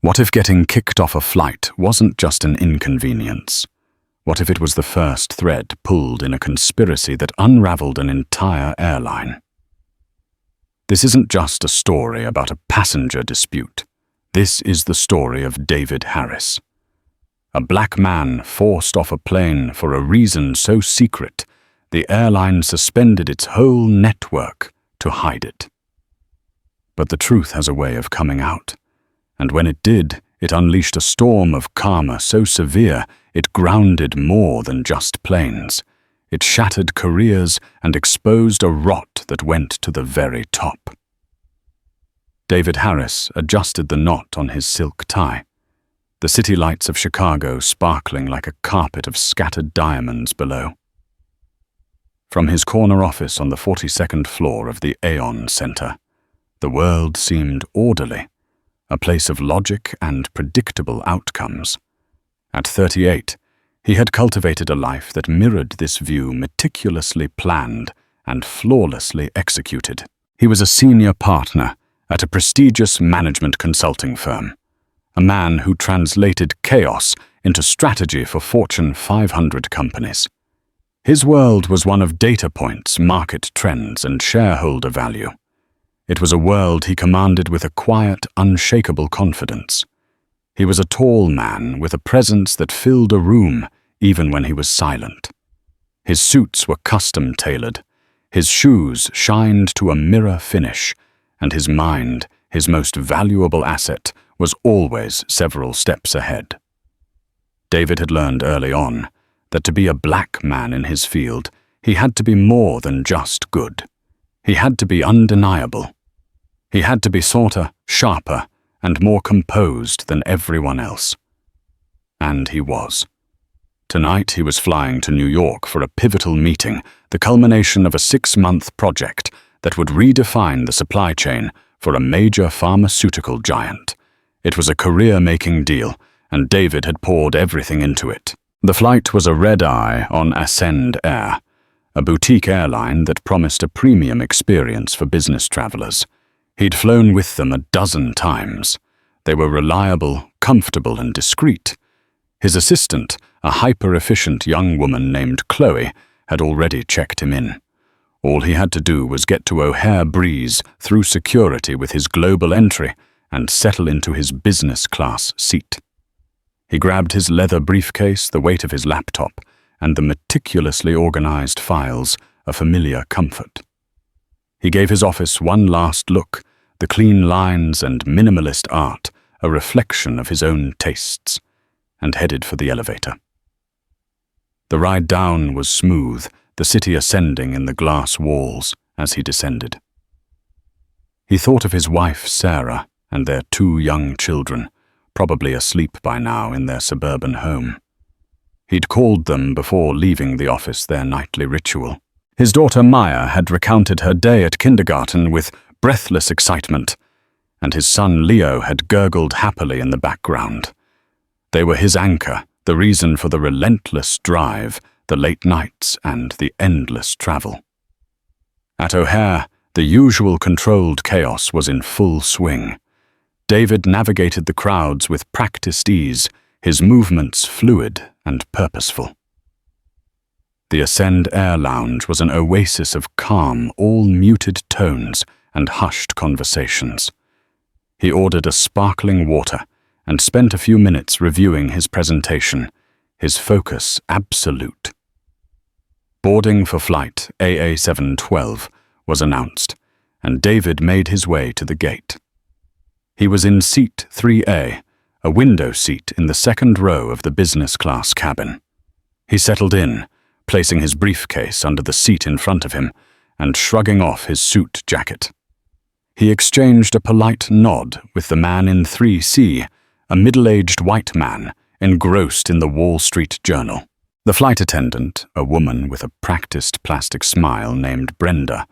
What if getting kicked off a flight wasn't just an inconvenience? What if it was the first thread pulled in a conspiracy that unraveled an entire airline? This isn't just a story about a passenger dispute. This is the story of David Harris. A black man forced off a plane for a reason so secret, the airline suspended its whole network to hide it. But the truth has a way of coming out, and when it did, it unleashed a storm of karma so severe it grounded more than just planes. It shattered careers and exposed a rot that went to the very top. David Harris adjusted the knot on his silk tie, the city lights of Chicago sparkling like a carpet of scattered diamonds below. From his corner office on the 42nd floor of the Aon Center, the world seemed orderly, a place of logic and predictable outcomes. At 38, he had cultivated a life that mirrored this view, meticulously planned and flawlessly executed. He was a senior partner at a prestigious management consulting firm, a man who translated chaos into strategy for Fortune 500 companies. His world was one of data points, market trends, and shareholder value. It was a world he commanded with a quiet, unshakable confidence. He was a tall man with a presence that filled a room even when he was silent. His suits were custom-tailored, his shoes shined to a mirror finish, and his mind, his most valuable asset, was always several steps ahead. David had learned early on that to be a black man in his field, he had to be more than just good. He had to be undeniable. He had to be shorter, sharper, and more composed than everyone else. And he was. Tonight he was flying to New York for a pivotal meeting, the culmination of a 6-month project that would redefine the supply chain for a major pharmaceutical giant. It was a career-making deal, and David had poured everything into it. The flight was a red-eye on Ascend Air, a boutique airline that promised a premium experience for business travelers. He'd flown with them a dozen times. They were reliable, comfortable, and discreet. His assistant, a hyper-efficient young woman named Chloe, had already checked him in. All he had to do was get to O'Hare Breeze through security with his global entry and settle into his business class seat. He grabbed his leather briefcase, the weight of his laptop, and the meticulously organized files, a familiar comfort. He gave his office one last look, the clean lines and minimalist art, a reflection of his own tastes, and headed for the elevator. The ride down was smooth, the city ascending in the glass walls as he descended. He thought of his wife, Sarah, and their 2 young children, probably asleep by now in their suburban home. He'd called them before leaving the office, their nightly ritual. His daughter Maya had recounted her day at kindergarten with breathless excitement, and his son Leo had gurgled happily in the background. They were his anchor, the reason for the relentless drive, the late nights, and the endless travel. At O'Hare, the usual controlled chaos was in full swing. David navigated the crowds with practiced ease, his movements fluid and purposeful. The Ascend Air Lounge was an oasis of calm, all muted tones and hushed conversations. He ordered a sparkling water and spent a few minutes reviewing his presentation, his focus absolute. Boarding for flight AA712 was announced, and David made his way to the gate. He was in seat 3A, a window seat in the second row of the business class cabin. He settled in, placing his briefcase under the seat in front of him and shrugging off his suit jacket. He exchanged a polite nod with the man in 3C, a middle-aged white man engrossed in the Wall Street Journal. The flight attendant, a woman with a practiced plastic smile named Brenda,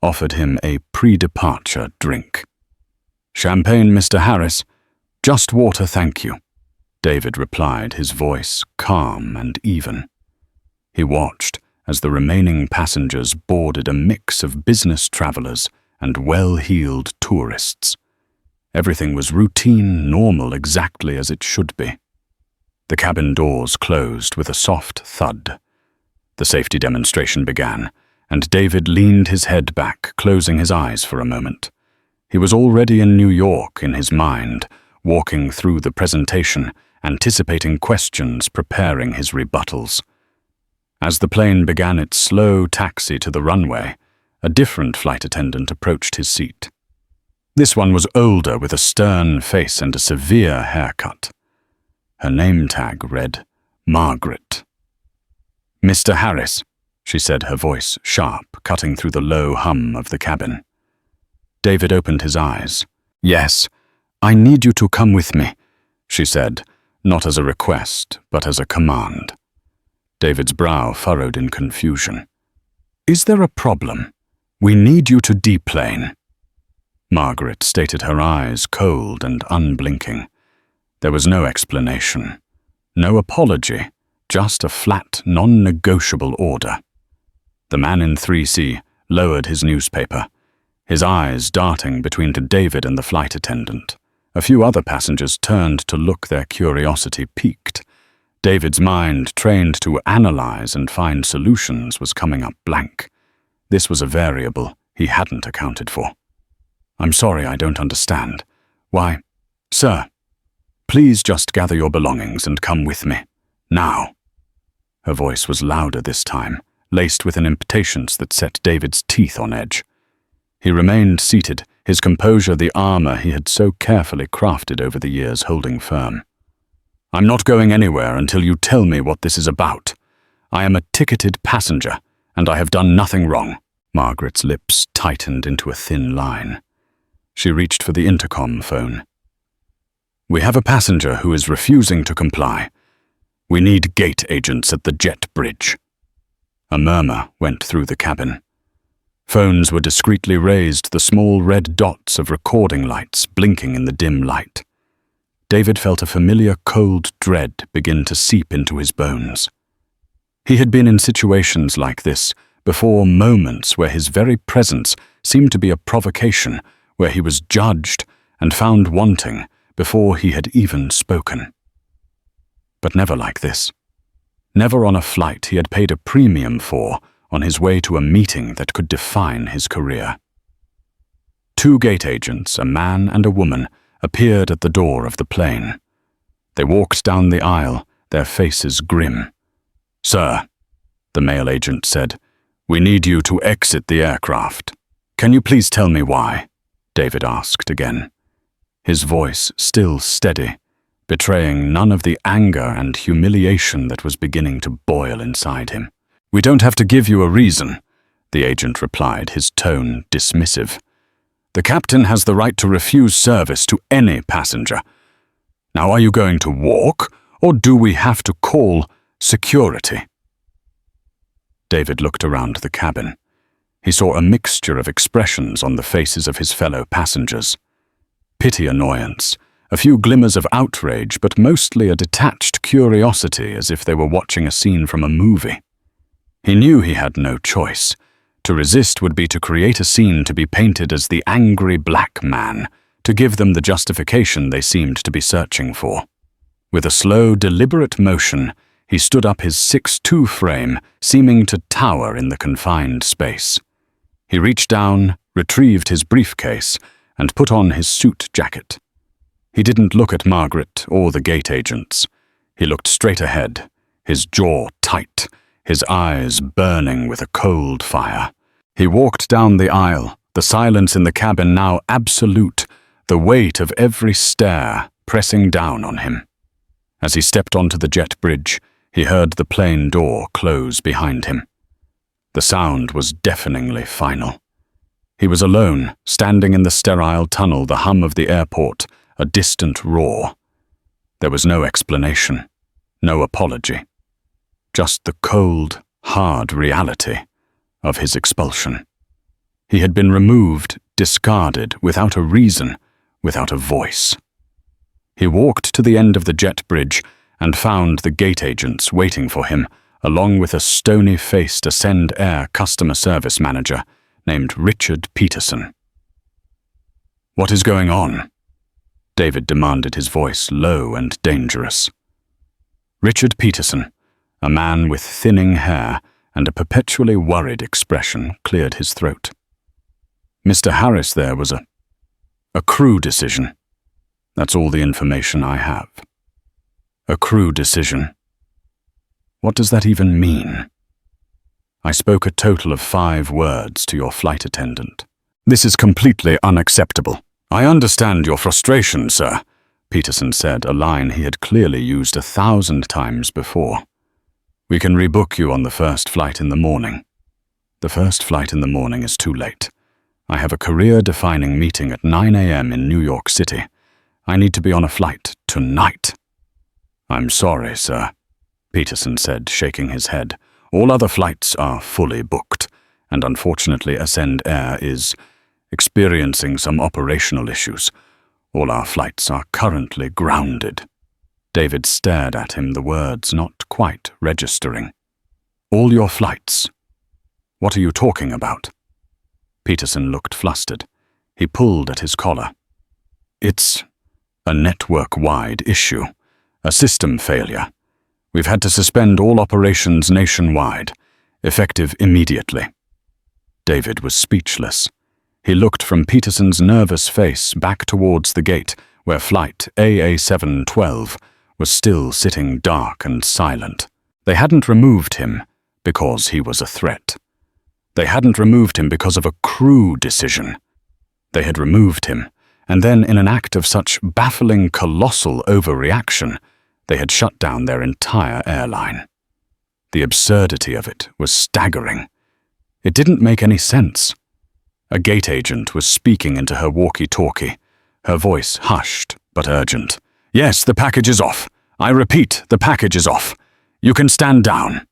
offered him a pre-departure drink. "Champagne, Mr. Harris. Just water, thank you," David replied, his voice calm and even. He watched as the remaining passengers boarded a mix of business travelers and well-heeled tourists. Everything was routine, normal, exactly as it should be. The cabin doors closed with a soft thud. The safety demonstration began, and David leaned his head back, closing his eyes for a moment. He was already in New York in his mind, walking through the presentation, anticipating questions, preparing his rebuttals. As the plane began its slow taxi to the runway, a different flight attendant approached his seat. This one was older, with a stern face and a severe haircut. Her name tag read, Margaret. "Mr. Harris," she said, her voice sharp, cutting through the low hum of the cabin. David opened his eyes. "Yes, I need you to come with me," she said, not as a request, but as a command. David's brow furrowed in confusion. "Is there a problem? We need you to deplane." Margaret stated, her eyes cold and unblinking. There was no explanation, no apology, just a flat, non-negotiable order. The man in 3C lowered his newspaper, his eyes darting between David and the flight attendant. A few other passengers turned to look, their curiosity piqued. David's mind, trained to analyze and find solutions, was coming up blank. This was a variable he hadn't accounted for. "I'm sorry, I don't understand. Why, sir, please just gather your belongings and come with me. Now." Her voice was louder this time, laced with an impatience that set David's teeth on edge. He remained seated, his composure the armor he had so carefully crafted over the years holding firm. "I'm not going anywhere until you tell me what this is about. I am a ticketed passenger, and I have done nothing wrong." Margaret's lips tightened into a thin line. She reached for the intercom phone. "We have a passenger who is refusing to comply. We need gate agents at the jet bridge." A murmur went through the cabin. Phones were discreetly raised, the small red dots of recording lights blinking in the dim light. David felt a familiar cold dread begin to seep into his bones. He had been in situations like this before, moments where his very presence seemed to be a provocation, where he was judged and found wanting before he had even spoken. But never like this. Never on a flight he had paid a premium for, on his way to a meeting that could define his career. Two gate agents, a man and a woman, appeared at the door of the plane. They walked down the aisle, their faces grim. "Sir," the male agent said, "we need you to exit the aircraft." "Can you please tell me why?" David asked again. His voice still steady, betraying none of the anger and humiliation that was beginning to boil inside him. "We don't have to give you a reason," the agent replied, his tone dismissive. "The captain has the right to refuse service to any passenger. Now, are you going to walk, or do we have to call security?" David looked around the cabin. He saw a mixture of expressions on the faces of his fellow passengers. Pity, annoyance, a few glimmers of outrage, but mostly a detached curiosity, as if they were watching a scene from a movie. He knew he had no choice. To resist would be to create a scene to be painted as the angry black man, to give them the justification they seemed to be searching for. With a slow, deliberate motion, he stood up, his 6'2" frame seeming to tower in the confined space. He reached down, retrieved his briefcase, and put on his suit jacket. He didn't look at Margaret or the gate agents. He looked straight ahead, his jaw tight, his eyes burning with a cold fire. He walked down the aisle, the silence in the cabin now absolute, the weight of every stare pressing down on him. As he stepped onto the jet bridge, he heard the plane door close behind him. The sound was deafeningly final. He was alone, standing in the sterile tunnel, the hum of the airport, a distant roar. There was no explanation, no apology. Just the cold, hard reality of his expulsion. He had been removed, discarded, without a reason, without a voice. He walked to the end of the jet bridge and found the gate agents waiting for him, along with a stony-faced Ascend Air customer service manager named Richard Peterson. "What is going on?" David demanded, his voice low and dangerous. Richard Peterson, a man with thinning hair and a perpetually worried expression, cleared his throat. Mr. Harris, there was a crew decision. That's all the information I have. A crew decision. What does that even mean? I spoke a total of 5 words to your flight attendant. This is completely unacceptable. I understand your frustration, sir, Peterson said, a line he had clearly used 1,000 times before. We can rebook you on the first flight in the morning. The first flight in the morning is too late. I have a career-defining meeting at 9 a.m. in New York City. I need to be on a flight tonight. I'm sorry, sir, Peterson said, shaking his head. All other flights are fully booked, and unfortunately Ascend Air is experiencing some operational issues. All our flights are currently grounded. David stared at him, the words not quite registering. All your flights? What are you talking about? Peterson looked flustered. He pulled at his collar. It's a network-wide issue, a system failure. We've had to suspend all operations nationwide, effective immediately. David was speechless. He looked from Peterson's nervous face back towards the gate where flight AA712 was still sitting dark and silent. They hadn't removed him because he was a threat. They hadn't removed him because of a crew decision. They had removed him, and then in an act of such baffling, colossal overreaction, they had shut down their entire airline. The absurdity of it was staggering. It didn't make any sense. A gate agent was speaking into her walkie-talkie, her voice hushed but urgent. Yes, the package is off. I repeat, the package is off. You can stand down.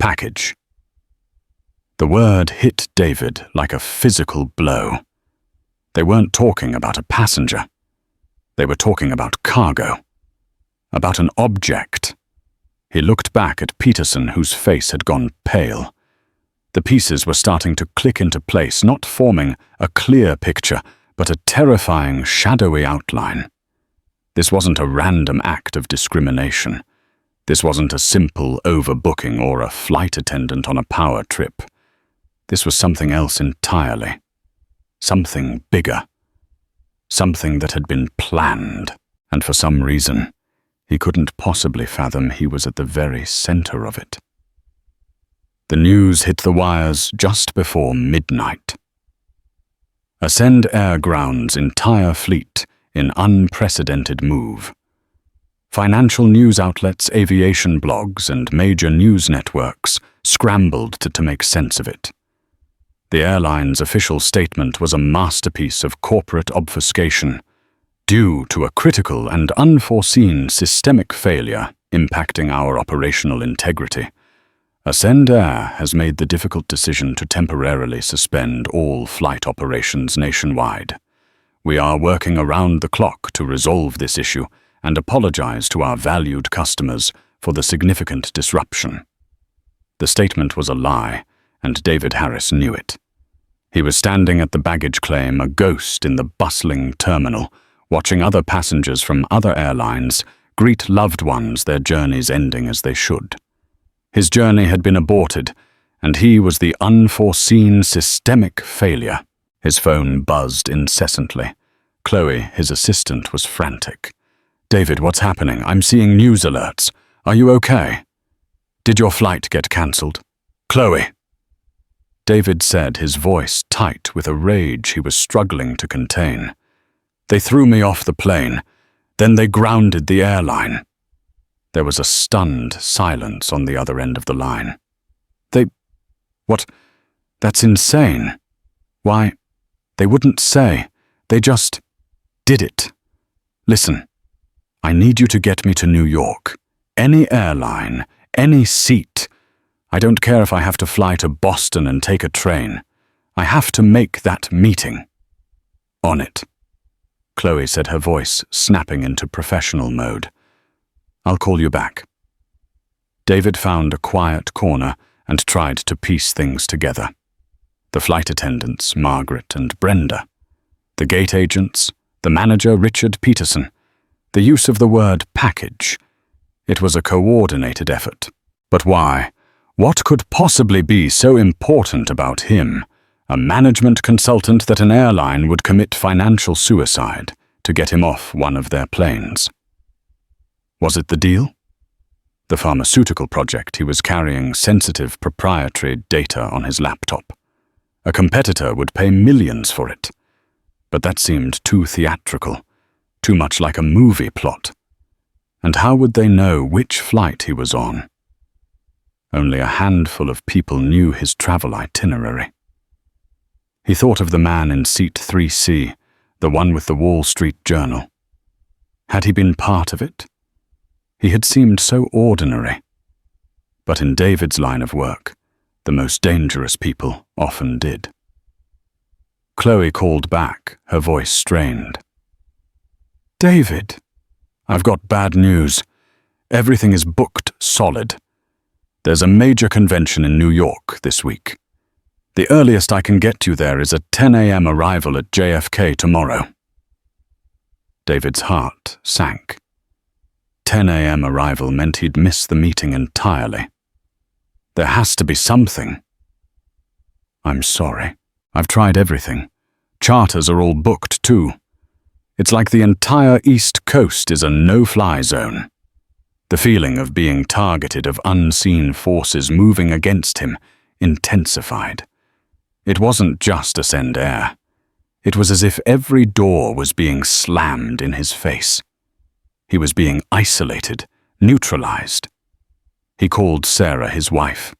Package. The word hit David like a physical blow. They weren't talking about a passenger. They were talking about cargo. About an object. He looked back at Peterson, whose face had gone pale. The pieces were starting to click into place, not forming a clear picture, but a terrifying, shadowy outline. This wasn't a random act of discrimination. This wasn't a simple overbooking or a flight attendant on a power trip. This was something else entirely. Something bigger. Something that had been planned, and for some reason, he couldn't possibly fathom he was at the very center of it. The news hit the wires just before midnight. Ascend Air Ground's entire fleet in unprecedented move. Financial news outlets, aviation blogs, and major news networks scrambled to make sense of it. The airline's official statement was a masterpiece of corporate obfuscation, due to a critical and unforeseen systemic failure impacting our operational integrity. Ascend Air has made the difficult decision to temporarily suspend all flight operations nationwide. We are working around the clock to resolve this issue and apologize to our valued customers for the significant disruption. The statement was a lie, and David Harris knew it. He was standing at the baggage claim, a ghost in the bustling terminal, watching other passengers from other airlines greet loved ones, their journeys ending as they should. His journey had been aborted, and he was the unforeseen systemic failure. His phone buzzed incessantly. Chloe, his assistant, was frantic. David, what's happening? I'm seeing news alerts. Are you okay? Did your flight get cancelled? Chloe! David said, his voice tight with a rage he was struggling to contain. They threw me off the plane. Then they grounded the airline. There was a stunned silence on the other end of the line. What? That's insane. Why? They wouldn't say. They just did it. Listen, I need you to get me to New York. Any airline, any seat. I don't care if I have to fly to Boston and take a train. I have to make that meeting. On it. Chloe said, her voice snapping into professional mode. I'll call you back. David found a quiet corner and tried to piece things together. The flight attendants, Margaret and Brenda. The gate agents, The manager, Richard Peterson. The use of the word package. It was a coordinated effort. But why? What could possibly be so important about him, a management consultant, that an airline would commit financial suicide to get him off one of their planes? Was it the deal? The pharmaceutical project. He was carrying sensitive proprietary data on his laptop. A competitor would pay millions for it. But that seemed too theatrical, too much like a movie plot. And how would they know which flight he was on? Only a handful of people knew his travel itinerary. He thought of the man in seat 3C, the one with the Wall Street Journal. Had he been part of it? He had seemed so ordinary. But in David's line of work, the most dangerous people often did. Chloe called back, her voice strained. "David, I've got bad news. Everything is booked solid. There's a major convention in New York this week. The earliest I can get you there is a 10 a.m. arrival at JFK tomorrow." David's heart sank. 10 a.m. arrival meant he'd miss the meeting entirely. There has to be something. "I'm sorry. I've tried everything. Charters are all booked too. It's like the entire East Coast is a no-fly zone." The feeling of being targeted, of unseen forces moving against him, intensified. It wasn't just Ascend Air. It was as if every door was being slammed in his face. He was being isolated, neutralized. He called Sarah his wife.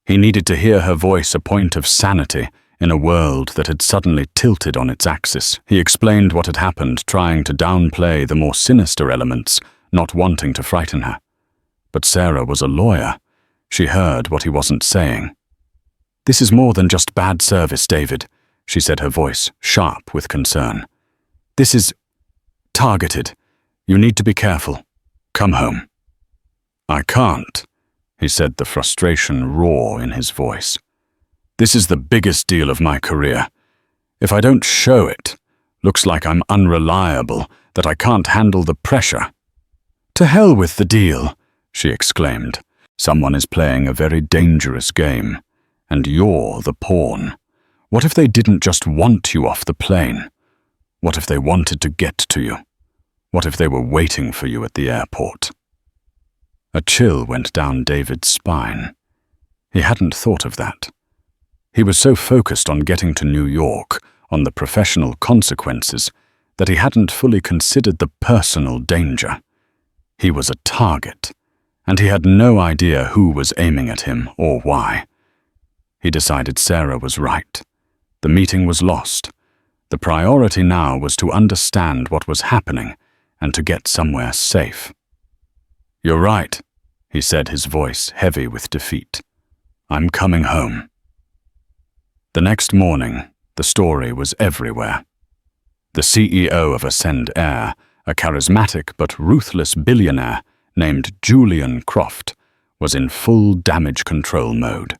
He needed to hear her voice, a point of sanity in a world that had suddenly tilted on its axis. He explained what had happened, trying to downplay the more sinister elements, not wanting to frighten her. But Sarah was a lawyer. She heard what he wasn't saying. "This is more than just bad service, David," she said, her voice sharp with concern. "This is targeted. You need to be careful. Come home." "I can't," he said, the frustration raw in his voice. "This is the biggest deal of my career. If I don't show it, looks like I'm unreliable, that I can't handle the pressure." "To hell with the deal," she exclaimed. "Someone is playing a very dangerous game, and you're the pawn. What if they didn't just want you off the plane? What if they wanted to get to you? What if they were waiting for you at the airport?" A chill went down David's spine. He hadn't thought of that. He was so focused on getting to New York, on the professional consequences, that he hadn't fully considered the personal danger. He was a target, and he had no idea who was aiming at him or why. He decided Sarah was right. The meeting was lost. The priority now was to understand what was happening and to get somewhere safe. "You're right," he said, his voice heavy with defeat. "I'm coming home." The next morning, the story was everywhere. The CEO of Ascend Air, a charismatic but ruthless billionaire named Julian Croft, was in full damage control mode.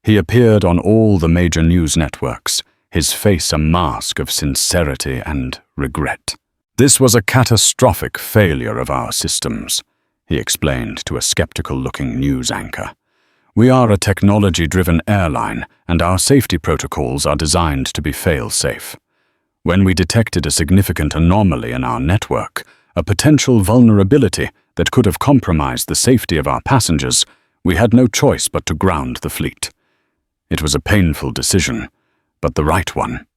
He appeared on all the major news networks, his face a mask of sincerity and regret. "This was a catastrophic failure of our systems," he explained to a skeptical-looking news anchor. "We are a technology-driven airline, and our safety protocols are designed to be fail-safe. When we detected a significant anomaly in our network, a potential vulnerability that could have compromised the safety of our passengers, we had no choice but to ground the fleet. It was a painful decision, but the right one."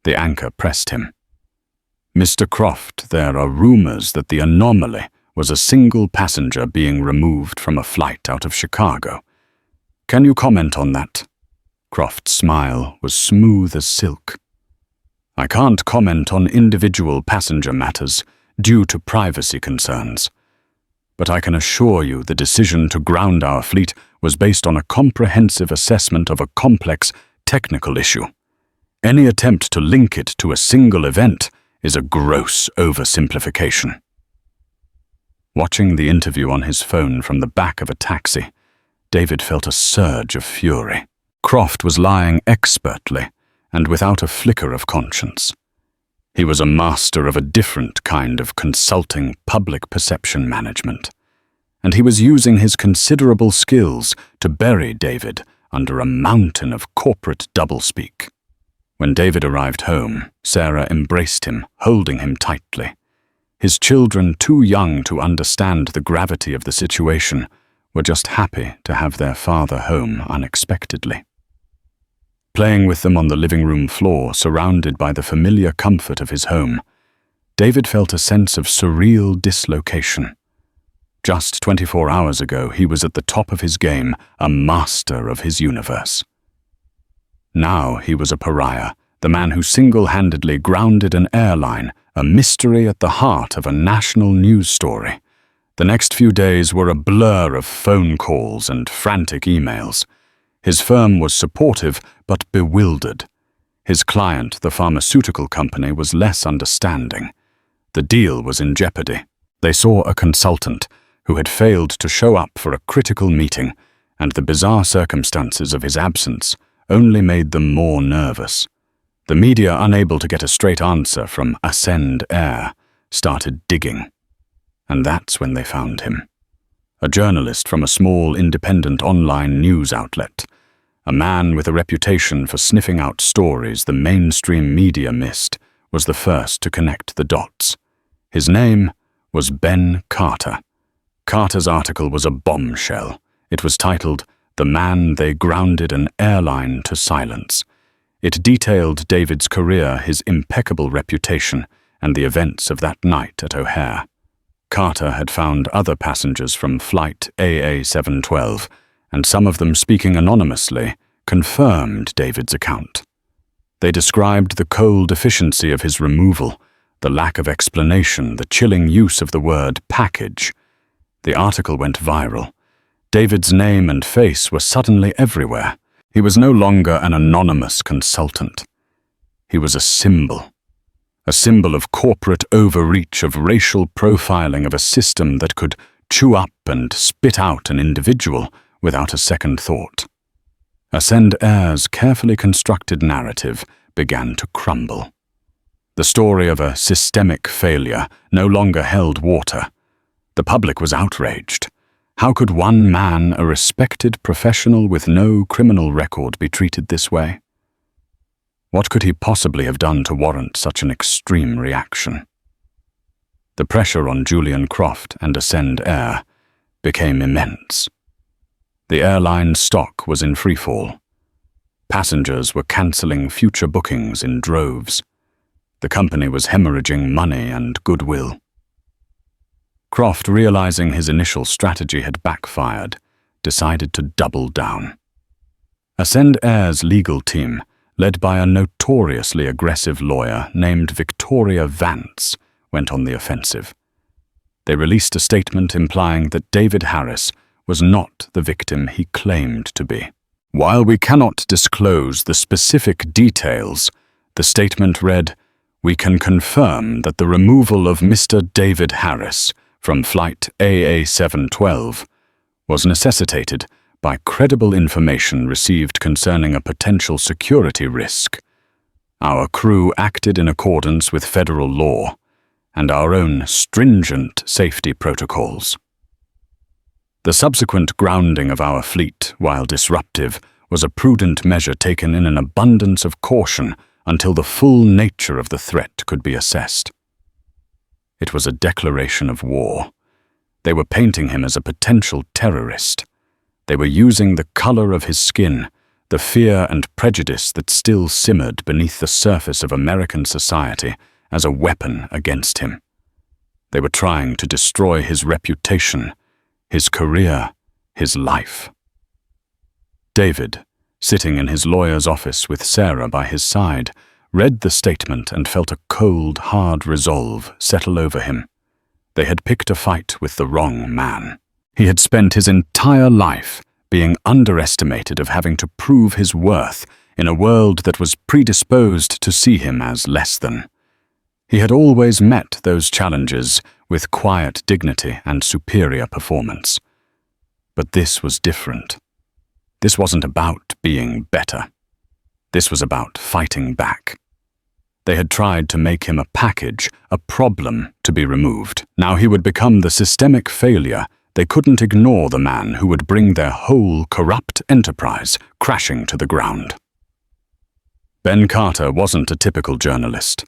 The anchor pressed him. "Mr. Croft, there are rumors that the anomaly was a single passenger being removed from a flight out of Chicago. Can you comment on that?" Croft's smile was smooth as silk. "I can't comment on individual passenger matters due to privacy concerns. But I can assure you the decision to ground our fleet was based on a comprehensive assessment of a complex technical issue. Any attempt to link it to a single event is a gross oversimplification." Watching the interview on his phone from the back of a taxi, David felt a surge of fury. Croft was lying expertly and without a flicker of conscience. He was a master of a different kind of consulting public perception management, and he was using his considerable skills to bury David under a mountain of corporate doublespeak. When David arrived home, Sarah embraced him, holding him tightly. His children, too young to understand the gravity of the situation, were just happy to have their father home unexpectedly. Playing with them on the living room floor, surrounded by the familiar comfort of his home, David felt a sense of surreal dislocation. Just 24 hours ago, he was at the top of his game, a master of his universe. Now he was a pariah, the man who single-handedly grounded an airline, a mystery at the heart of a national news story. The next few days were a blur of phone calls and frantic emails. His firm was supportive but bewildered. His client, the pharmaceutical company, was less understanding. The deal was in jeopardy. They saw a consultant who had failed to show up for a critical meeting, and the bizarre circumstances of his absence only made them more nervous. The media, unable to get a straight answer from Ascend Air, started digging. And that's when they found him. A journalist from a small independent online news outlet, a man with a reputation for sniffing out stories the mainstream media missed, was the first to connect the dots. His name was Ben Carter. Carter's article was a bombshell. It was titled, "The Man They Grounded an Airline to Silence." It detailed David's career, his impeccable reputation, and the events of that night at O'Hare. Carter had found other passengers from flight AA712, and some of them speaking anonymously, confirmed David's account. They described the cold efficiency of his removal, the lack of explanation, the chilling use of the word package. The article went viral. David's name and face were suddenly everywhere. He was no longer an anonymous consultant. He was a symbol of corporate overreach, of racial profiling, of a system that could chew up and spit out an individual without a second thought. Ascend Air's carefully constructed narrative began to crumble. The story of a systemic failure no longer held water. The public was outraged. How could one man, a respected professional with no criminal record, be treated this way? What could he possibly have done to warrant such an extreme reaction? The pressure on Julian Croft and Ascend Air became immense. The airline stock was in freefall. Passengers were cancelling future bookings in droves. The company was hemorrhaging money and goodwill. Croft, realizing his initial strategy had backfired, decided to double down. Ascend Air's legal team, led by a notoriously aggressive lawyer named Victoria Vance, went on the offensive. They released a statement implying that David Harris was not the victim he claimed to be. While we cannot disclose the specific details, the statement read, "We can confirm that the removal of Mr. David Harris from flight AA712 was necessitated by credible information received concerning a potential security risk. Our crew acted in accordance with federal law and our own stringent safety protocols. The subsequent grounding of our fleet, while disruptive, was a prudent measure taken in an abundance of caution until the full nature of the threat could be assessed." It was a declaration of war. They were painting him as a potential terrorist. They were using the color of his skin, the fear and prejudice that still simmered beneath the surface of American society, as a weapon against him. They were trying to destroy his reputation, his career, his life. David, sitting in his lawyer's office with Sarah by his side, read the statement and felt a cold, hard resolve settle over him. They had picked a fight with the wrong man. He had spent his entire life being underestimated, of having to prove his worth in a world that was predisposed to see him as less than. He had always met those challenges with quiet dignity and superior performance. But this was different. This wasn't about being better. This was about fighting back. They had tried to make him a package, a problem to be removed. Now he would become the systemic failure. They couldn't ignore the man who would bring their whole corrupt enterprise crashing to the ground. Ben Carter wasn't a typical journalist.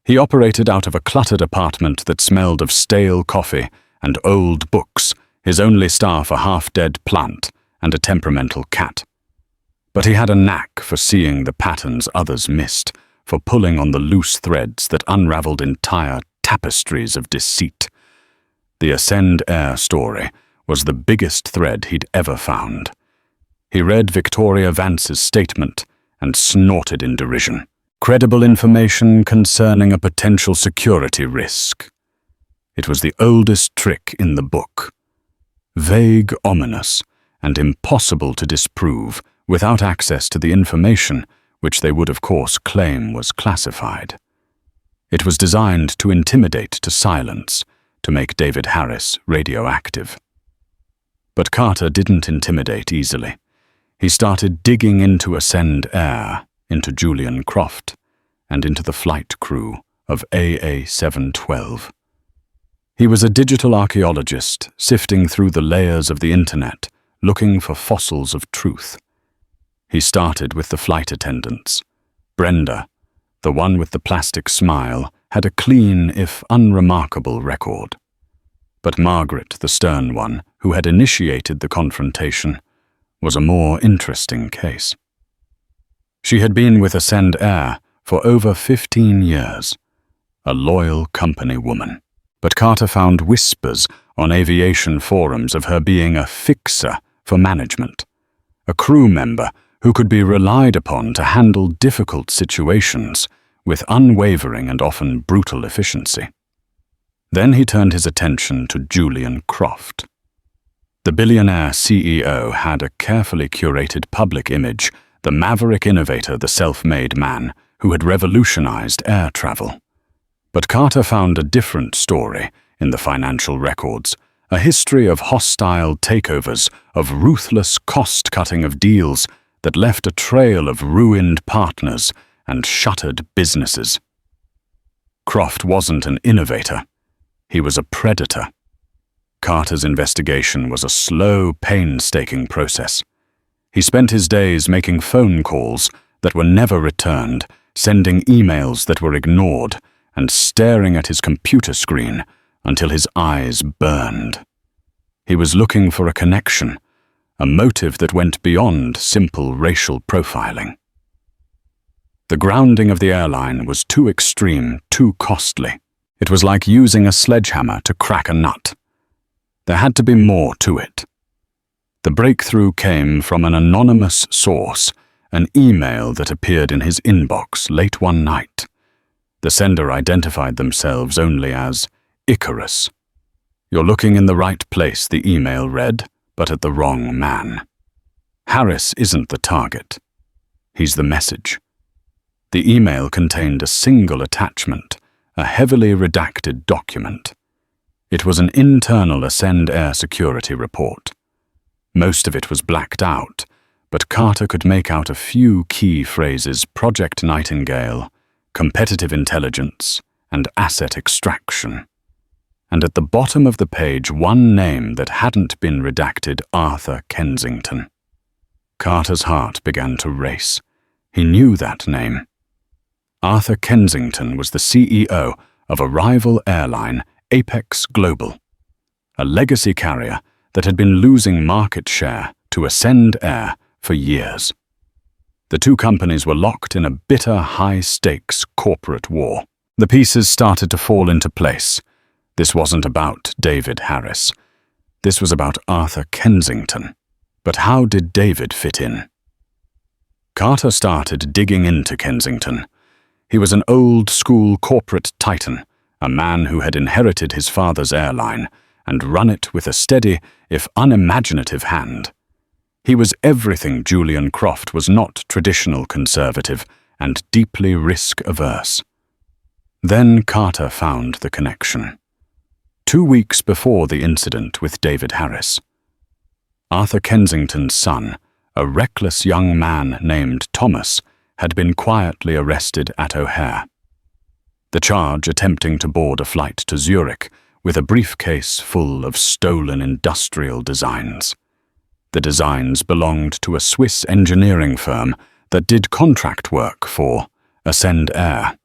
He operated out of a cluttered apartment that smelled of stale coffee and old books, his only staff a half-dead plant and a temperamental cat. But he had a knack for seeing the patterns others missed, for pulling on the loose threads that unraveled entire tapestries of deceit. The Ascend Air story was the biggest thread he'd ever found. He read Victoria Vance's statement and snorted in derision. Credible information concerning a potential security risk. It was the oldest trick in the book. Vague, ominous, and impossible to disprove without access to the information, which they would of course claim was classified. It was designed to intimidate to silence, to make David Harris radioactive. But Carter didn't intimidate easily. He started digging into Ascend Air, into Julian Croft, and into the flight crew of AA-712. He was a digital archaeologist sifting through the layers of the internet, looking for fossils of truth. He started with the flight attendants. Brenda, the one with the plastic smile, had a clean, if unremarkable, record. But Margaret, the stern one, who had initiated the confrontation, was a more interesting case. She had been with Ascend Air for over 15 years, a loyal company woman. But Carter found whispers on aviation forums of her being a fixer for management, a crew member who could be relied upon to handle difficult situations with unwavering and often brutal efficiency. Then he turned his attention to Julian Croft. The billionaire CEO had a carefully curated public image, the maverick innovator, the self-made man who had revolutionized air travel. But Carter found a different story in the financial records, a history of hostile takeovers, of ruthless cost-cutting of deals that left a trail of ruined partners and shuttered businesses. Croft wasn't an innovator. He was a predator. Carter's investigation was a slow, painstaking process. He spent his days making phone calls that were never returned, sending emails that were ignored, and staring at his computer screen until his eyes burned. He was looking for a connection, a motive that went beyond simple racial profiling. The grounding of the airline was too extreme, too costly. It was like using a sledgehammer to crack a nut. There had to be more to it. The breakthrough came from an anonymous source, an email that appeared in his inbox late one night. The sender identified themselves only as Icarus. "You're looking in the right place," the email read, "but at the wrong man. Harris isn't the target. He's the message." The email contained a single attachment, a heavily redacted document. It was an internal Ascend Air security report. Most of it was blacked out, but Carter could make out a few key phrases: Project Nightingale, competitive intelligence, and asset extraction. And at the bottom of the page, one name that hadn't been redacted: Arthur Kensington. Carter's heart began to race. He knew that name. Arthur Kensington was the CEO of a rival airline, Apex Global, a legacy carrier that had been losing market share to Ascend Air for years. The two companies were locked in a bitter, high-stakes corporate war. The pieces started to fall into place. This wasn't about David Harris. This was about Arthur Kensington. But how did David fit in? Carter started digging into Kensington. He was an old-school corporate titan, a man who had inherited his father's airline and run it with a steady, if unimaginative hand. He was everything Julian Croft was not: traditional conservative and deeply risk-averse. Then Carter found the connection. 2 weeks before the incident with David Harris, Arthur Kensington's son, a reckless young man named Thomas, had been quietly arrested at O'Hare. The charge attempting to board a flight to Zurich with a briefcase full of stolen industrial designs. The designs belonged to a Swiss engineering firm that did contract work for Ascend Air.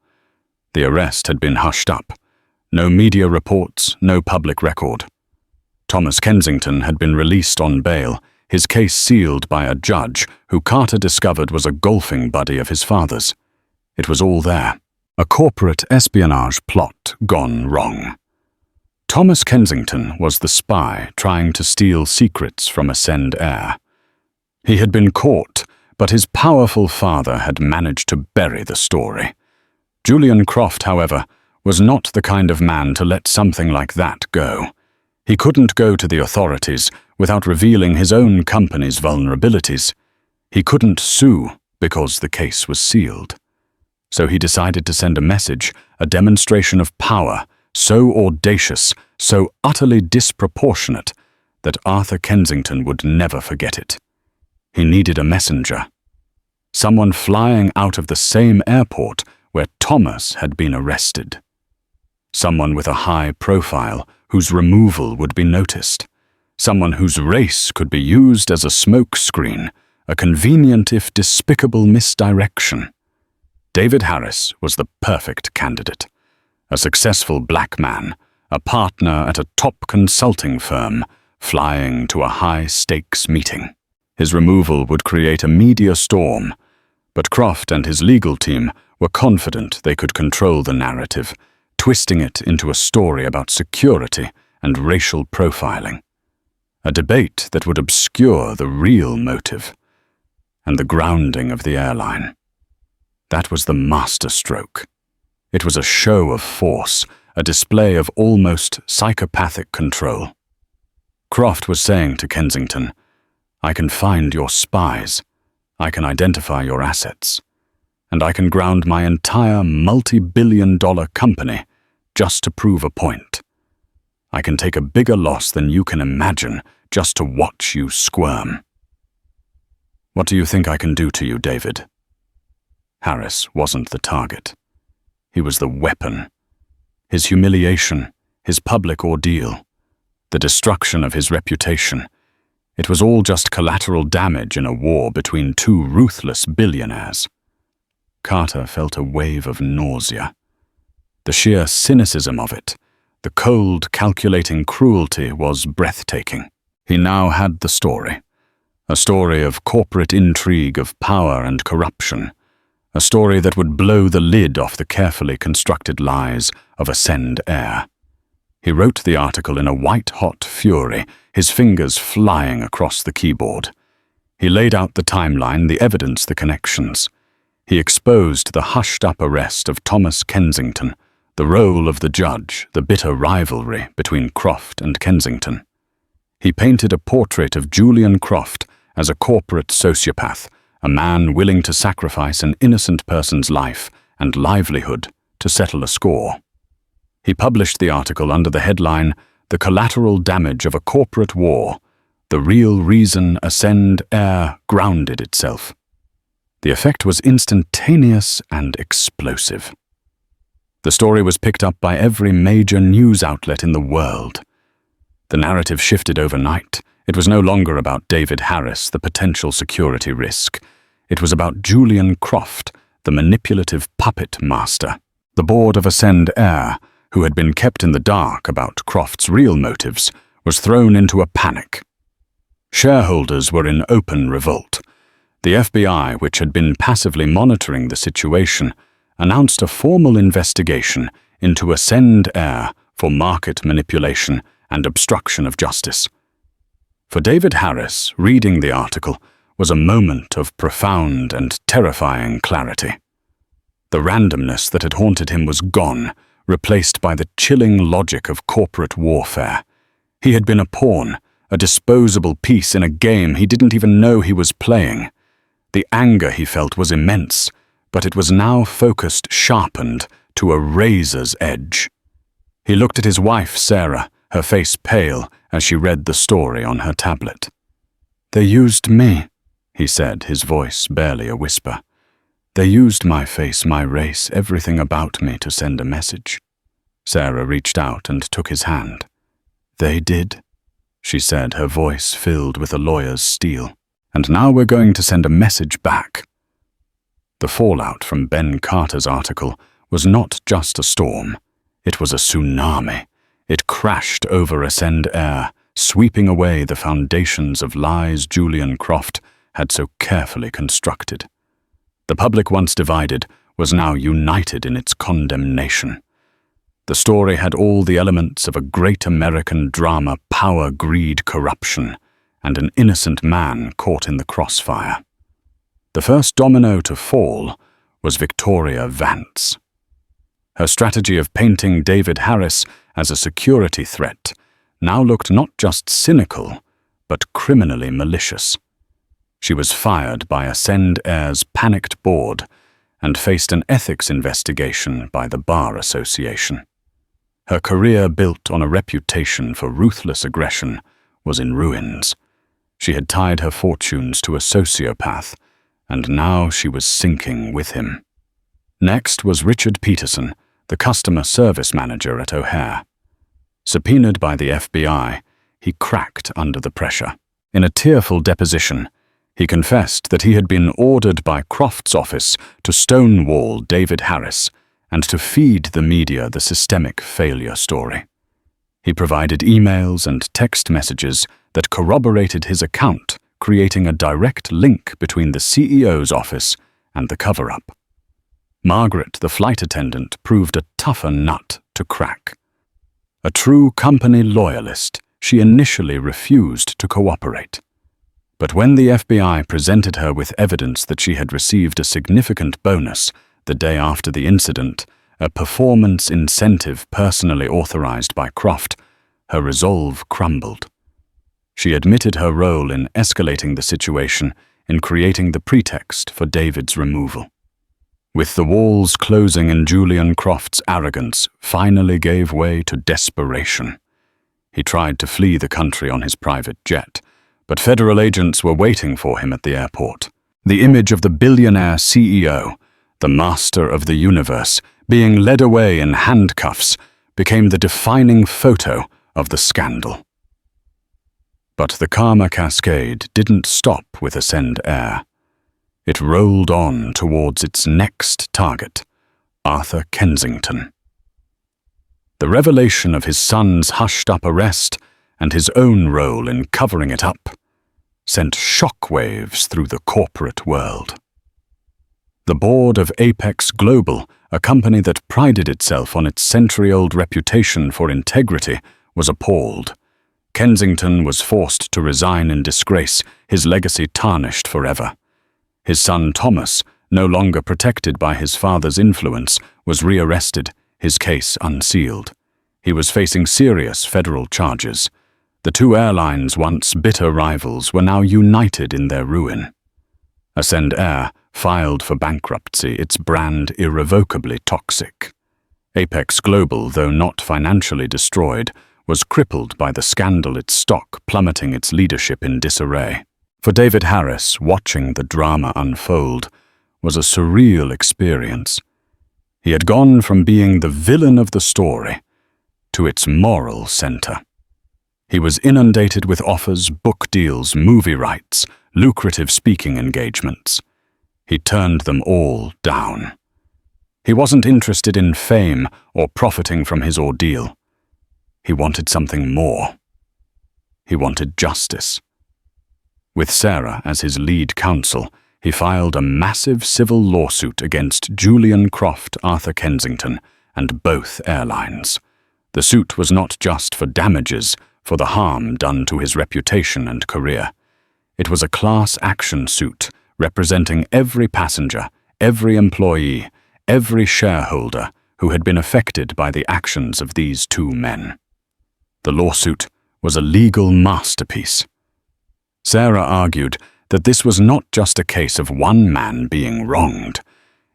The arrest had been hushed up. No media reports, no public record. Thomas Kensington had been released on bail, his case sealed by a judge who Carter discovered was a golfing buddy of his father's. It was all there. A corporate espionage plot gone wrong. Thomas Kensington was the spy trying to steal secrets from Ascend Air. He had been caught, but his powerful father had managed to bury the story. Julian Croft, however, was not the kind of man to let something like that go. He couldn't go to the authorities without revealing his own company's vulnerabilities. He couldn't sue because the case was sealed. So he decided to send a message, a demonstration of power, so audacious, so utterly disproportionate, that Arthur Kensington would never forget it. He needed a messenger. Someone flying out of the same airport where Thomas had been arrested. Someone with a high profile whose removal would be noticed. Someone whose race could be used as a smokescreen, a convenient if despicable misdirection. David Harris was the perfect candidate. A successful black man, a partner at a top consulting firm, flying to a high-stakes meeting. His removal would create a media storm, but Croft and his legal team were confident they could control the narrative, twisting it into a story about security and racial profiling. A debate that would obscure the real motive and the grounding of the airline. That was the masterstroke. It was a show of force, a display of almost psychopathic control. Croft was saying to Kensington, "I can find your spies, I can identify your assets, and I can ground my entire multi-billion-dollar company just to prove a point. I can take a bigger loss than you can imagine just to watch you squirm. What do you think I can do to you, David?" Harris wasn't the target. He was the weapon. His humiliation, his public ordeal, the destruction of his reputation. It was all just collateral damage in a war between two ruthless billionaires. Carter felt a wave of nausea. The sheer cynicism of it, the cold, calculating cruelty was breathtaking. He now had the story. A story of corporate intrigue, of power and corruption. A story that would blow the lid off the carefully constructed lies of Ascend Air. He wrote the article in a white-hot fury, his fingers flying across the keyboard. He laid out the timeline, the evidence, the connections. He exposed the hushed-up arrest of Thomas Kensington, the role of the judge, the bitter rivalry between Croft and Kensington. He painted a portrait of Julian Croft as a corporate sociopath, a man willing to sacrifice an innocent person's life and livelihood to settle a score. He published the article under the headline, "The Collateral Damage of a Corporate War, the Real Reason Ascend Air Grounded Itself." The effect was instantaneous and explosive. The story was picked up by every major news outlet in the world. The narrative shifted overnight. It was no longer about David Harris, the potential security risk. It was about Julian Croft, the manipulative puppet master. The board of Ascend Air, who had been kept in the dark about Croft's real motives, was thrown into a panic. Shareholders were in open revolt. The FBI, which had been passively monitoring the situation, announced a formal investigation into Ascend Air for market manipulation and obstruction of justice. For David Harris, reading the article was a moment of profound and terrifying clarity. The randomness that had haunted him was gone, replaced by the chilling logic of corporate warfare. He had been a pawn, a disposable piece in a game he didn't even know he was playing. The anger he felt was immense, but it was now focused, sharpened to a razor's edge. He looked at his wife, Sarah, her face pale as she read the story on her tablet. "They used me," he said, his voice barely a whisper. They used my face, my race, everything about me to send a message. Sarah reached out and took his hand. They did, she said, her voice filled with a lawyer's steel. And now we're going to send a message back. The fallout from Ben Carter's article was not just a storm. It was a tsunami. It crashed over Ascend Air, sweeping away the foundations of lies Julian Croft had so carefully constructed. The public, once divided, was now united in its condemnation. The story had all the elements of a great American drama: power, greed, corruption, and an innocent man caught in the crossfire. The first domino to fall was Victoria Vance. Her strategy of painting David Harris as a security threat now looked not just cynical, but criminally malicious. She was fired by Ascend Air's panicked board and faced an ethics investigation by the Bar Association. Her career, built on a reputation for ruthless aggression, was in ruins. She had tied her fortunes to a sociopath, and now she was sinking with him. Next was Richard Peterson, the customer service manager at O'Hare. Subpoenaed by the FBI, he cracked under the pressure. In a tearful deposition, he confessed that he had been ordered by Croft's office to stonewall David Harris and to feed the media the systemic failure story. He provided emails and text messages that corroborated his account, creating a direct link between the CEO's office and the cover-up. Margaret, the flight attendant, proved a tougher nut to crack. A true company loyalist, she initially refused to cooperate. But when the FBI presented her with evidence that she had received a significant bonus the day after the incident, a performance incentive personally authorized by Croft, her resolve crumbled. She admitted her role in escalating the situation, in creating the pretext for David's removal. With the walls closing and Julian Croft's arrogance finally gave way to desperation. He tried to flee the country on his private jet, but federal agents were waiting for him at the airport. The image of the billionaire CEO, the master of the universe, being led away in handcuffs, became the defining photo of the scandal. But the karma cascade didn't stop with Ascend Air. It rolled on towards its next target, Arthur Kensington. The revelation of his son's hushed-up arrest and his own role in covering it up sent shockwaves through the corporate world. The board of Apex Global, a company that prided itself on its century-old reputation for integrity, was appalled. Kensington was forced to resign in disgrace, his legacy tarnished forever. His son Thomas, no longer protected by his father's influence, was rearrested, his case unsealed. He was facing serious federal charges. The two airlines, once bitter rivals, were now united in their ruin. Ascend Air filed for bankruptcy, its brand irrevocably toxic. Apex Global, though not financially destroyed, was crippled by the scandal, its stock plummeting, its leadership in disarray. For David Harris, watching the drama unfold was a surreal experience. He had gone from being the villain of the story to its moral center. He was inundated with offers, book deals, movie rights, lucrative speaking engagements. He turned them all down. He wasn't interested in fame or profiting from his ordeal. He wanted something more. He wanted justice. With Sarah as his lead counsel, he filed a massive civil lawsuit against Julian Croft, Arthur Kensington, and both airlines. The suit was not just for damages, for the harm done to his reputation and career. It was a class action suit representing every passenger, every employee, every shareholder who had been affected by the actions of these two men. The lawsuit was a legal masterpiece. Sarah argued that this was not just a case of one man being wronged.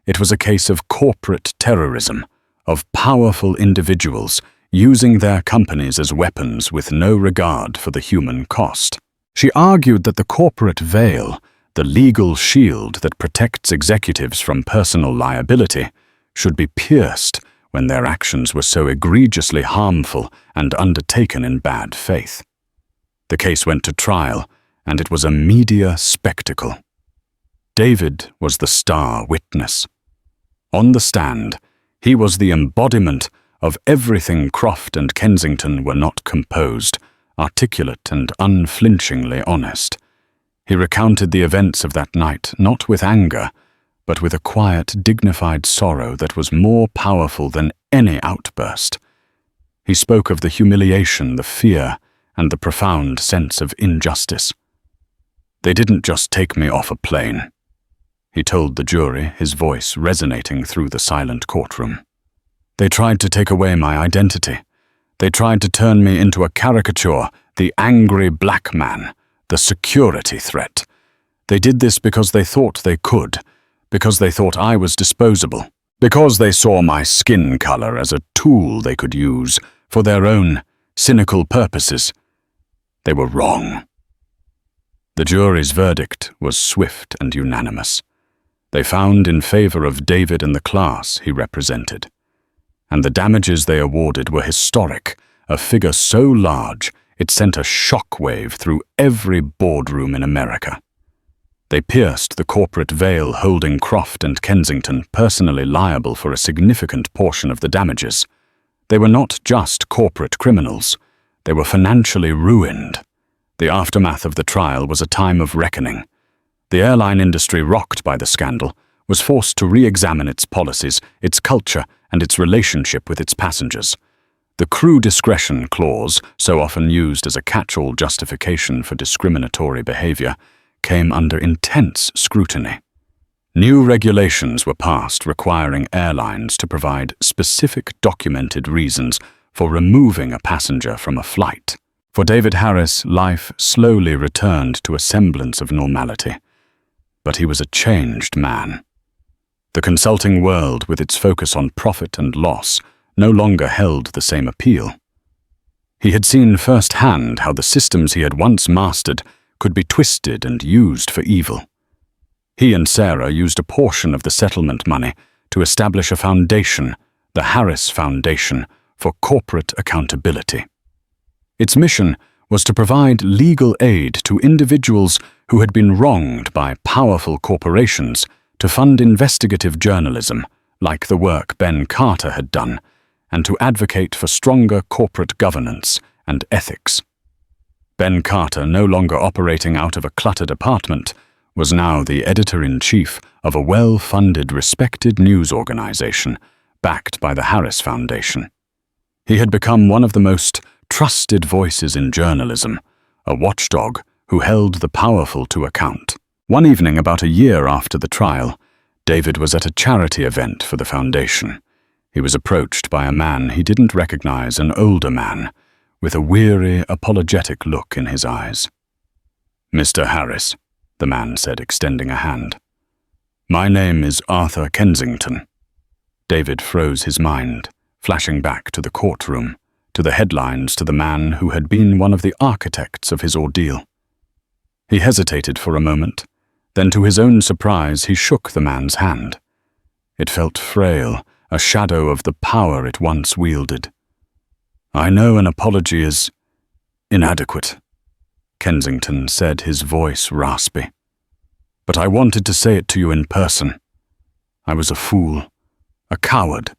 It was a case of corporate terrorism, of powerful individuals using their companies as weapons with no regard for the human cost. She argued that the corporate veil the legal shield that protects executives from personal liability, should be pierced when their actions were so egregiously harmful and undertaken in bad faith. The case went to trial, and it was a media spectacle. David was the star witness. On the stand, he was the embodiment of everything Croft and Kensington were not composed, articulate and unflinchingly honest. He recounted the events of that night not with anger, but with a quiet, dignified sorrow that was more powerful than any outburst. He spoke of the humiliation, the fear, and the profound sense of injustice. "They didn't just take me off a plane," he told the jury, his voice resonating through the silent courtroom. "They tried to take away my identity. They tried to turn me into a caricature, the angry black man, the security threat. They did this because they thought they could, because they thought I was disposable, because they saw my skin color as a tool they could use for their own cynical purposes. They were wrong." The jury's verdict was swift and unanimous. They found in favor of David and the class he represented. And the damages they awarded were historic, a figure so large it sent a shockwave through every boardroom in America. They pierced the corporate veil holding Croft and Kensington personally liable for a significant portion of the damages. They were not just corporate criminals. They were financially ruined. The aftermath of the trial was a time of reckoning. The airline industry, rocked by the scandal, was forced to re-examine its policies, its culture, and its relationship with its passengers. The crew discretion clause, so often used as a catch-all justification for discriminatory behavior, came under intense scrutiny. New regulations were passed requiring airlines to provide specific documented reasons for removing a passenger from a flight. For David Harris, life slowly returned to a semblance of normality. But he was a changed man. The consulting world, with its focus on profit and loss, no longer held the same appeal. He had seen firsthand how the systems he had once mastered could be twisted and used for evil. He and Sarah used a portion of the settlement money to establish a foundation, the Harris Foundation, for corporate accountability. Its mission was to provide legal aid to individuals who had been wronged by powerful corporations, to fund investigative journalism, like the work Ben Carter had done, and to advocate for stronger corporate governance and ethics. Ben Carter, no longer operating out of a cluttered apartment, was now the editor-in-chief of a well-funded, respected news organization, backed by the Harris Foundation. He had become one of the most trusted voices in journalism, a watchdog who held the powerful to account. One evening, about a year after the trial, David was at a charity event for the foundation. He was approached by a man he didn't recognize, an older man, with a weary, apologetic look in his eyes. "Mr. Harris," the man said, extending a hand. "My name is Arthur Kensington." David froze his mind, flashing back to the courtroom, to the headlines, to the man who had been one of the architects of his ordeal. He hesitated for a moment, then to his own surprise he shook the man's hand. It felt frail, a shadow of the power it once wielded. "I know an apology is inadequate," Kensington said, his voice raspy. "But I wanted to say it to you in person. I was a fool, a coward.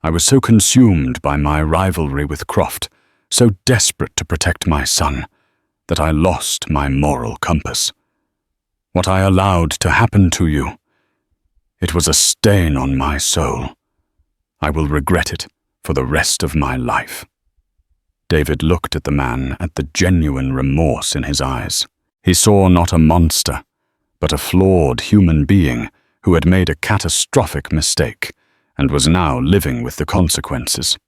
I was so consumed by my rivalry with Croft, so desperate to protect my son, that I lost my moral compass. What I allowed to happen to you, it was a stain on my soul. I will regret it for the rest of my life." David looked at the man, at the genuine remorse in his eyes. He saw not a monster, but a flawed human being who had made a catastrophic mistake and was now living with the consequences.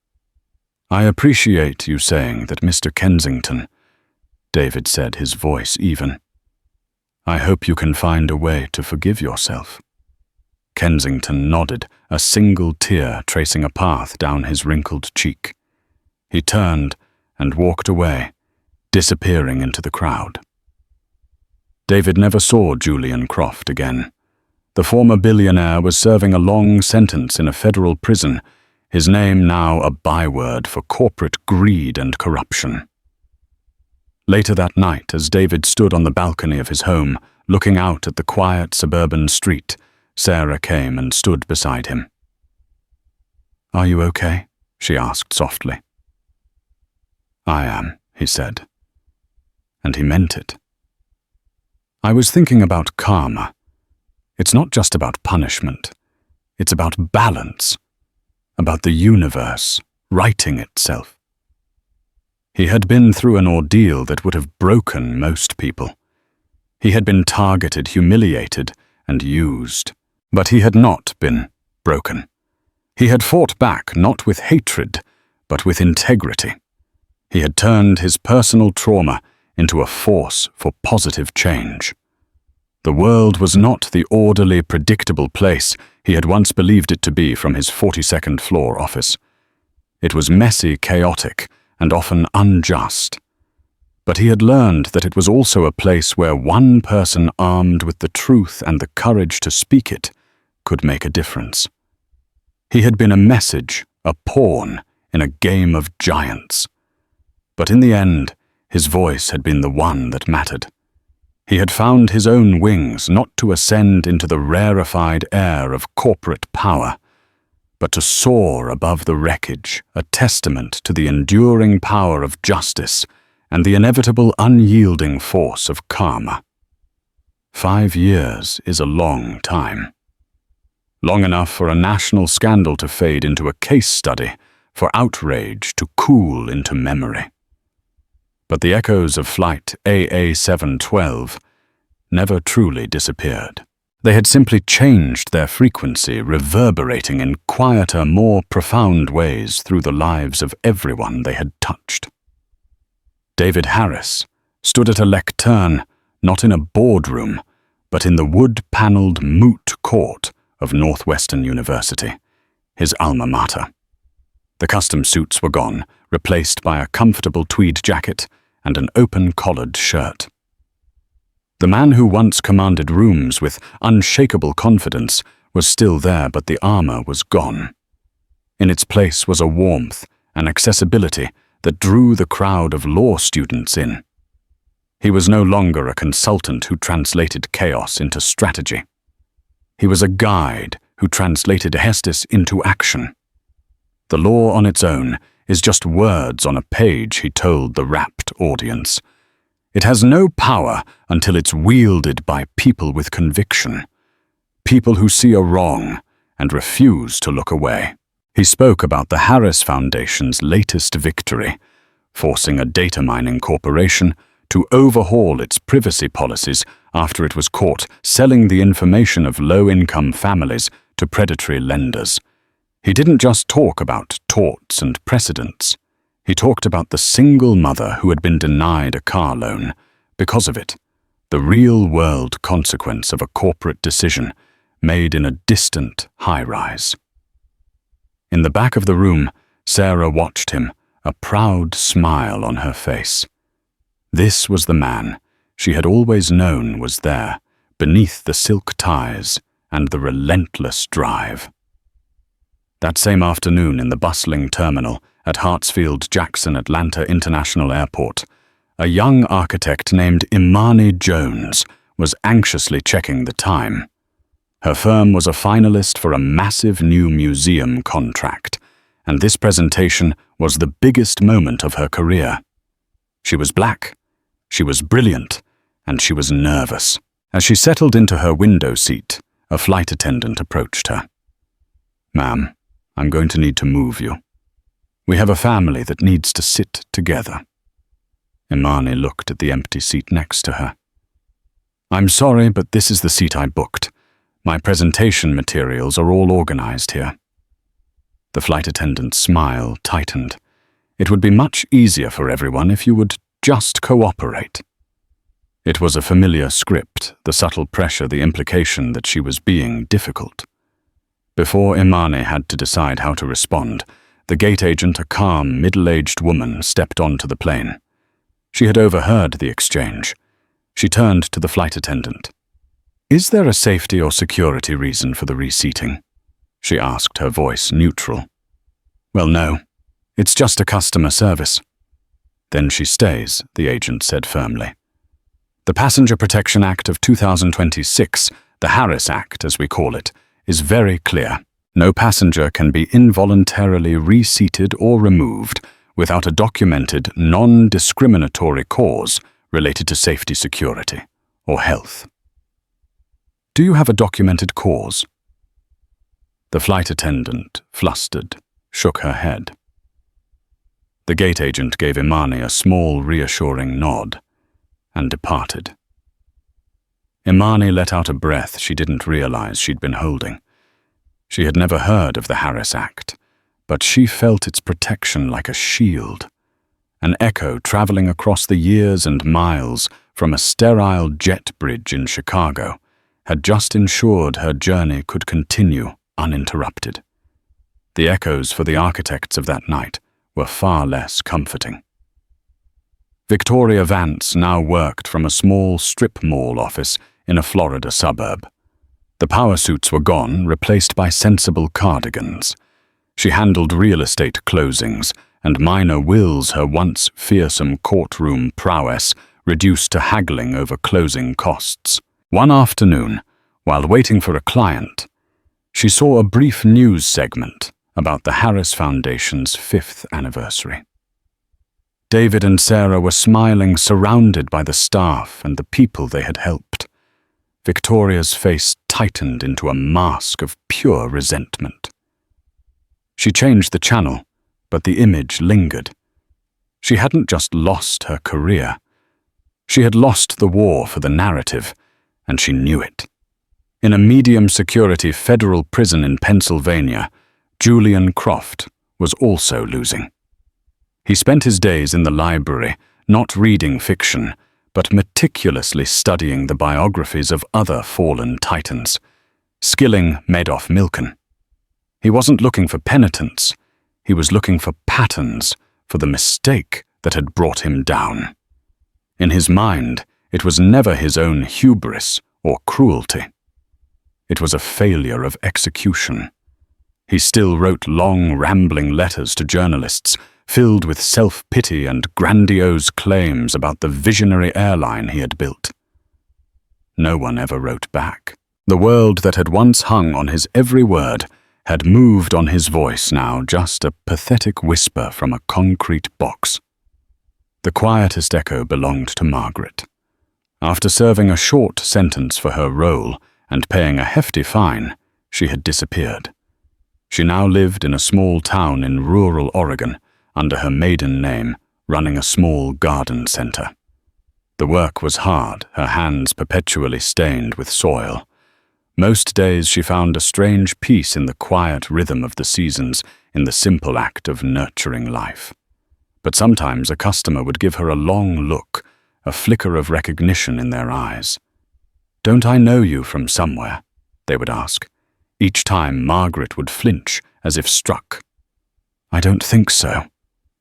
"I appreciate you saying that, Mr. Kensington," David said, his voice even. "I hope you can find a way to forgive yourself." Kensington nodded, a single tear tracing a path down his wrinkled cheek. He turned and walked away, disappearing into the crowd. David never saw Julian Croft again. The former billionaire was serving a long sentence in a federal prison, his name now a byword for corporate greed and corruption. Later that night, as David stood on the balcony of his home, looking out at the quiet suburban street, Sarah came and stood beside him. "Are you okay?" she asked softly. "I am," he said. And he meant it. "I was thinking about karma. It's not just about punishment. It's about balance, about the universe righting itself." He had been through an ordeal that would have broken most people. He had been targeted, humiliated, and used. But he had not been broken. He had fought back not with hatred, but with integrity. He had turned his personal trauma into a force for positive change. The world was not the orderly, predictable place he had once believed it to be from his 42nd floor office. It was messy, chaotic, and often unjust. But he had learned that it was also a place where one person armed with the truth and the courage to speak it could make a difference. He had been a message, a pawn in a game of giants. But in the end, his voice had been the one that mattered. He had found his own wings not to ascend into the rarefied air of corporate power, but to soar above the wreckage, a testament to the enduring power of justice and the inevitable unyielding force of karma. 5 years is a long time. Long enough for a national scandal to fade into a case study, for outrage to cool into memory. But the echoes of flight AA712 never truly disappeared. They had simply changed their frequency, reverberating in quieter, more profound ways through the lives of everyone they had touched. David Harris stood at a lectern, not in a boardroom, but in the wood-paneled moot court of Northwestern University, his alma mater. The custom suits were gone, replaced by a comfortable tweed jacket and an open-collared shirt. The man who once commanded rooms with unshakable confidence was still there, but the armor was gone. In its place was a warmth, an accessibility that drew the crowd of law students in. He was no longer a consultant who translated chaos into strategy. He was a guide who translated Hestis into action. The law on its own is just words on a page, he told the rapt audience. It has no power until it's wielded by people with conviction, people who see a wrong and refuse to look away. He spoke about the Harris Foundation's latest victory, forcing a data mining corporation to overhaul its privacy policies after it was caught selling the information of low-income families to predatory lenders. He didn't just talk about torts and precedents. He talked about the single mother who had been denied a car loan because of it, the real-world consequence of a corporate decision made in a distant high-rise. In the back of the room, Sarah watched him, a proud smile on her face. This was the man she had always known was there, beneath the silk ties and the relentless drive. That same afternoon in the bustling terminal at Hartsfield-Jackson Atlanta International Airport, a young architect named Imani Jones was anxiously checking the time. Her firm was a finalist for a massive new museum contract, and this presentation was the biggest moment of her career. She was black, she was brilliant, and she was nervous. As she settled into her window seat, a flight attendant approached her. "Ma'am, I'm going to need to move you. We have a family that needs to sit together." Imani looked at the empty seat next to her. "I'm sorry, but this is the seat I booked. My presentation materials are all organized here." The flight attendant's smile tightened. It would be much easier for everyone if you would just cooperate. It was a familiar script, the subtle pressure, the implication that she was being difficult. Before Imani had to decide how to respond, the gate agent, a calm, middle-aged woman, stepped onto the plane. She had overheard the exchange. She turned to the flight attendant. "Is there a safety or security reason for the reseating?" she asked, her voice neutral. "Well, no. It's just a customer service." "Then she stays," the agent said firmly. "The Passenger Protection Act of 2026, the Harris Act as we call it, is very clear. No passenger can be involuntarily reseated or removed without a documented, non-discriminatory cause related to safety, security, or health." "Do you have a documented cause?" The flight attendant, flustered, shook her head. The gate agent gave Imani a small, reassuring nod and departed. Imani let out a breath she didn't realize she'd been holding. She had never heard of the Harris Act, but she felt its protection like a shield, an echo traveling across the years and miles from a sterile jet bridge in Chicago had just ensured her journey could continue uninterrupted. The echoes for the architects of that night were far less comforting. Victoria Vance now worked from a small strip mall office in a Florida suburb. The power suits were gone, replaced by sensible cardigans. She handled real estate closings and minor wills, her once fearsome courtroom prowess reduced to haggling over closing costs. One afternoon, while waiting for a client, she saw a brief news segment about the Harris Foundation's 5th anniversary. David and Sarah were smiling, surrounded by the staff and the people they had helped. Victoria's face tightened into a mask of pure resentment. She changed the channel, but the image lingered. She hadn't just lost her career. She had lost the war for the narrative, and she knew it. In a medium-security federal prison in Pennsylvania, Julian Croft was also losing. He spent his days in the library, not reading fiction, but meticulously studying the biographies of other fallen titans. Skilling Madoff Milken. He wasn't looking for penitence. He was looking for patterns, for the mistake that had brought him down. In his mind, it was never his own hubris or cruelty. It was a failure of execution. He still wrote long, rambling letters to journalists, filled with self-pity and grandiose claims about the visionary airline he had built. No one ever wrote back. The world that had once hung on his every word had moved on his voice, now just a pathetic whisper from a concrete box. The quietest echo belonged to Margaret. After serving a short sentence for her role and paying a hefty fine, she had disappeared. She now lived in a small town in rural Oregon, under her maiden name, running a small garden center. The work was hard, her hands perpetually stained with soil. Most days she found a strange peace in the quiet rhythm of the seasons, in the simple act of nurturing life. But sometimes a customer would give her a long look, a flicker of recognition in their eyes. "Don't I know you from somewhere?" they would ask. Each time Margaret would flinch, as if struck. "I don't think so,"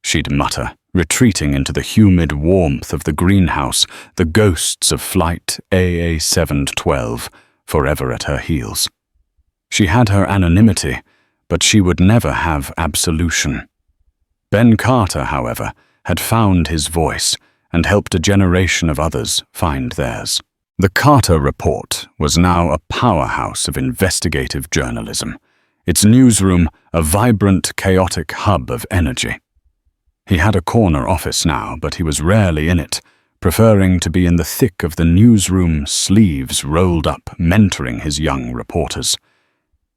she'd mutter, retreating into the humid warmth of the greenhouse, the ghosts of Flight AA712 forever at her heels. She had her anonymity, but she would never have absolution. Ben Carter, however, had found his voice and helped a generation of others find theirs. The Carter Report was now a powerhouse of investigative journalism, its newsroom a vibrant, chaotic hub of energy. He had a corner office now, but he was rarely in it, preferring to be in the thick of the newsroom, sleeves rolled up, mentoring his young reporters.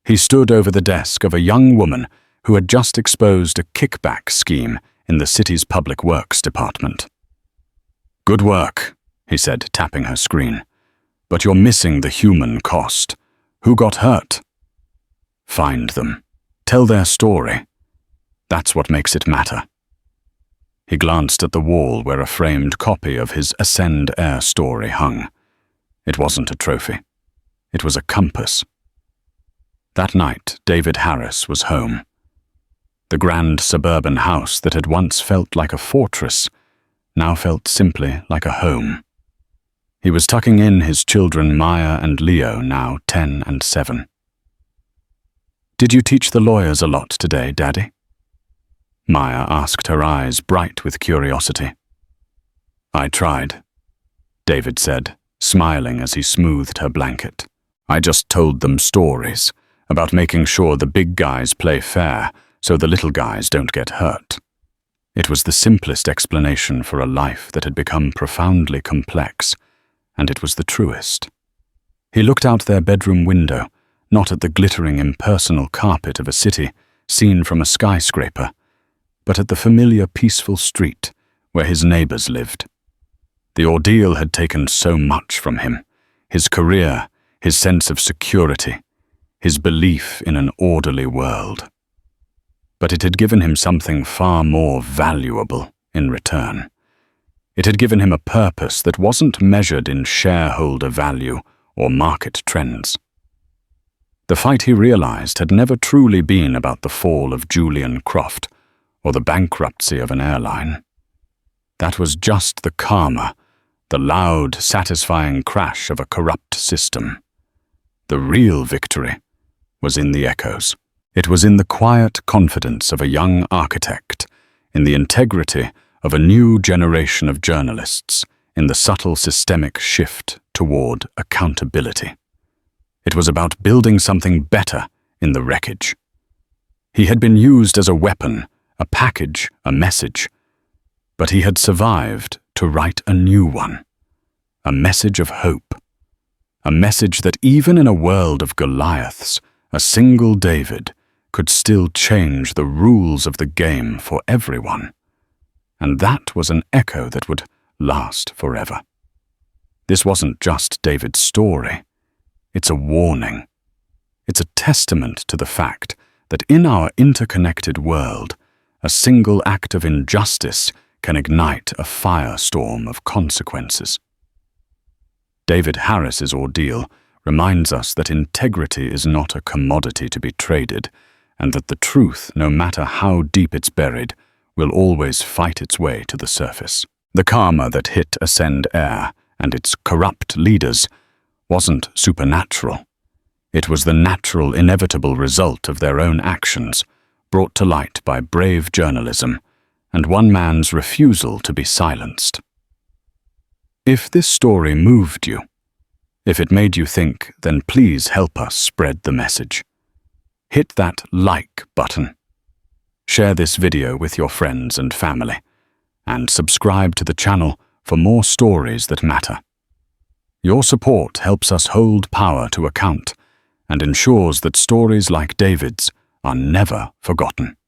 He stood over the desk of a young woman who had just exposed a kickback scheme in the city's public works department. "Good work," he said, tapping her screen. "But you're missing the human cost. Who got hurt?" "Find them. Tell their story. That's what makes it matter." He glanced at the wall where a framed copy of his Ascend Air story hung. It wasn't a trophy. It was a compass. That night, David Harris was home. The grand suburban house that had once felt like a fortress now felt simply like a home. He was tucking in his children Maya and Leo, now 10 and 7. "Did you teach the lawyers a lot today, Daddy?" Maya asked, her eyes bright with curiosity. "I tried," David said, smiling as he smoothed her blanket. "I just told them stories about making sure the big guys play fair so the little guys don't get hurt." It was the simplest explanation for a life that had become profoundly complex, and it was the truest. He looked out their bedroom window, not at the glittering impersonal carpet of a city seen from a skyscraper, but at the familiar peaceful street where his neighbors lived. The ordeal had taken so much from him: his career, his sense of security, his belief in an orderly world. But it had given him something far more valuable in return. It had given him a purpose that wasn't measured in shareholder value or market trends. The fight, he realized, had never truly been about the fall of Julian Croft or the bankruptcy of an airline. That was just the karma, the loud, satisfying crash of a corrupt system. The real victory was in the echoes. It was in the quiet confidence of a young architect, in the integrity of a new generation of journalists, in the subtle systemic shift toward accountability. It was about building something better in the wreckage. He had been used as a weapon, a package, a message, but he had survived to write a new one, a message of hope, a message that even in a world of Goliaths, a single David could still change the rules of the game for everyone. And that was an echo that would last forever. This wasn't just David's story. It's a warning. It's a testament to the fact that in our interconnected world, a single act of injustice can ignite a firestorm of consequences. David Harris's ordeal reminds us that integrity is not a commodity to be traded, and that the truth, no matter how deep it's buried, will always fight its way to the surface. The karma that hit Ascend Air and its corrupt leaders wasn't supernatural. It was the natural, inevitable result of their own actions, brought to light by brave journalism and one man's refusal to be silenced. If this story moved you, if it made you think, then please help us spread the message. Hit that like button. Share this video with your friends and family, and subscribe to the channel for more stories that matter. Your support helps us hold power to account and ensures that stories like David's are never forgotten.